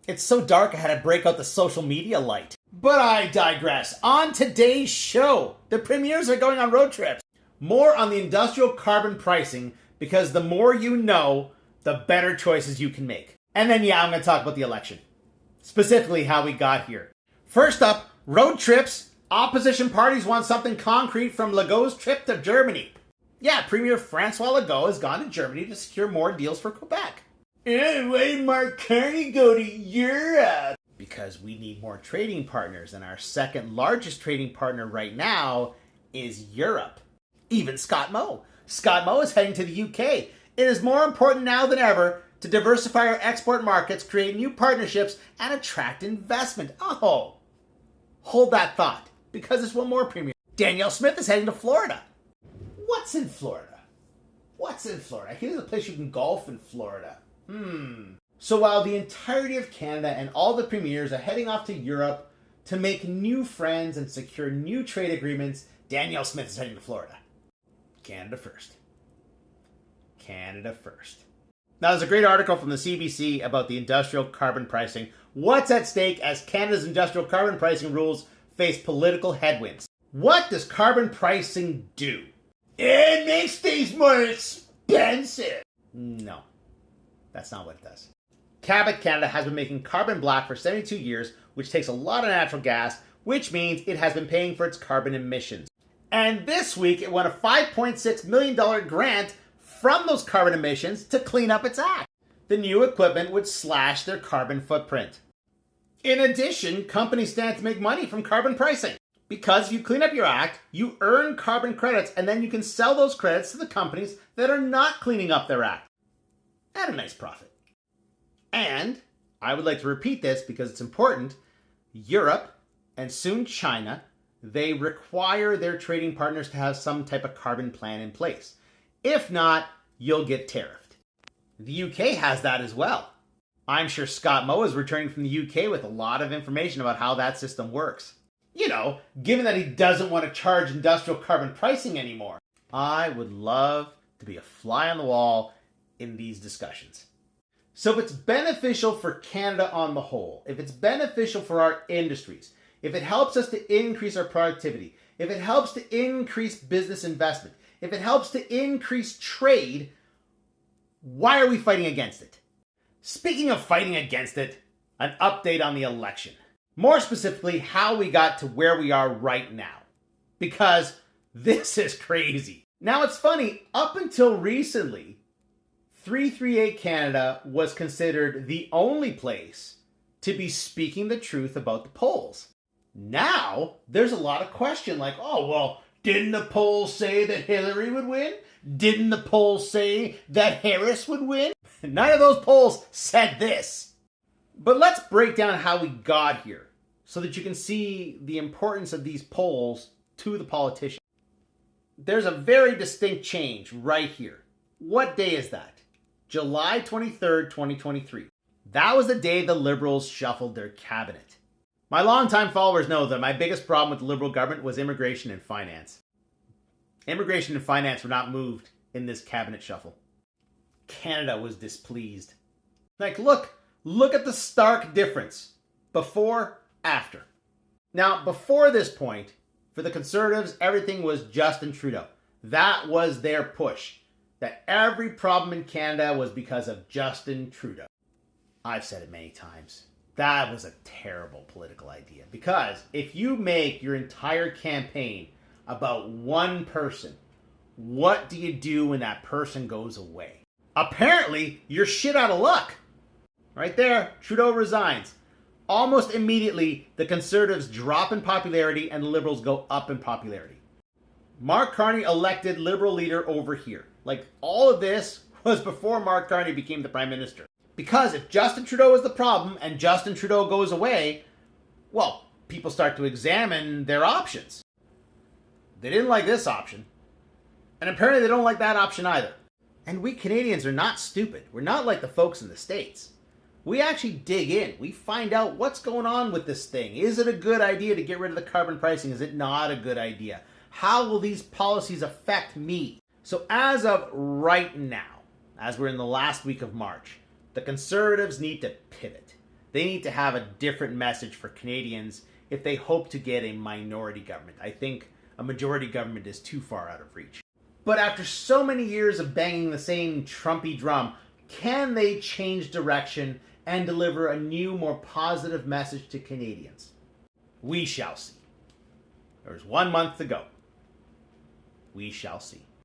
It's so dark I had to break out the social media light. But I digress. On today's show, the premiers are going on road trips. More on the industrial carbon pricing, because the more you know, the better choices you can make. And then, I'm going to talk about the election. Specifically, how we got here. First up, road trips. Opposition parties want something concrete from Legault's trip to Germany. Premier Francois Legault has gone to Germany to secure more deals for Quebec. And why did Mark Carney go to Europe? Because we need more trading partners, and our second largest trading partner right now is Europe. Even Scott Moe. Scott Moe is heading to the UK. It is more important now than ever to diversify our export markets, create new partnerships, and attract investment. Oh, hold that thought, because there's one more premier. Danielle Smith is heading to Florida. What's in Florida? I hear there's a place you can golf in Florida. So while the entirety of Canada and all the premiers are heading off to Europe to make new friends and secure new trade agreements, Danielle Smith is heading to Florida. Canada first. Now, there's a great article from the CBC about the industrial carbon pricing. What's at stake as Canada's industrial carbon pricing rules face political headwinds? What does carbon pricing do? It makes things more expensive. No, that's not what it does. Cabot Canada has been making carbon black for 72 years, which takes a lot of natural gas, which means it has been paying for its carbon emissions. And this week, it won a $5.6 million grant from those carbon emissions to clean up its act. The new equipment would slash their carbon footprint. In addition, companies stand to make money from carbon pricing. Because if you clean up your act, you earn carbon credits, and then you can sell those credits to the companies that are not cleaning up their act. At a nice profit. And, I would like to repeat this because it's important, Europe, and soon China, they require their trading partners to have some type of carbon plan in place. If not, you'll get tariffed. The UK has that as well. I'm sure Scott Moe is returning from the UK with a lot of information about how that system works. Given that he doesn't want to charge industrial carbon pricing anymore. I would love to be a fly on the wall in these discussions. So if it's beneficial for Canada on the whole, if it's beneficial for our industries, if it helps us to increase our productivity, if it helps to increase business investment, if it helps to increase trade, why are we fighting against it? Speaking of fighting against it, an update on the election. More specifically, how we got to where we are right now. Because this is crazy. Now it's funny, up until recently, 338 Canada was considered the only place to be speaking the truth about the polls. Now, there's a lot of question like, didn't the polls say that Hillary would win? Didn't the polls say that Harris would win? None of those polls said this. But let's break down how we got here so that you can see the importance of these polls to the politicians. There's a very distinct change right here. What day is that? July 23rd, 2023. That was the day the Liberals shuffled their cabinet. My longtime followers know that my biggest problem with the Liberal government was immigration and finance. Immigration and finance were not moved in this cabinet shuffle. Canada was displeased. Look at the stark difference. Before, after. Now, before this point, for the Conservatives, everything was Justin Trudeau. That was their push. That every problem in Canada was because of Justin Trudeau. I've said it many times. That was a terrible political idea. Because if you make your entire campaign about one person, what do you do when that person goes away? Apparently, you're shit out of luck. Right there, Trudeau resigns. Almost immediately, the Conservatives drop in popularity and the Liberals go up in popularity. Mark Carney elected Liberal leader over here. All of this was before Mark Carney became the Prime Minister. Because if Justin Trudeau is the problem and Justin Trudeau goes away, people start to examine their options. They didn't like this option. And apparently they don't like that option either. And we Canadians are not stupid. We're not like the folks in the States. We actually dig in. We find out what's going on with this thing. Is it a good idea to get rid of the carbon pricing? Is it not a good idea? How will these policies affect me? So as of right now, as we're in the last week of March, the Conservatives need to pivot. They need to have a different message for Canadians if they hope to get a minority government. I think a majority government is too far out of reach. But after so many years of banging the same Trumpy drum, can they change direction and deliver a new, more positive message to Canadians? We shall see. There's 1 month to go. We shall see.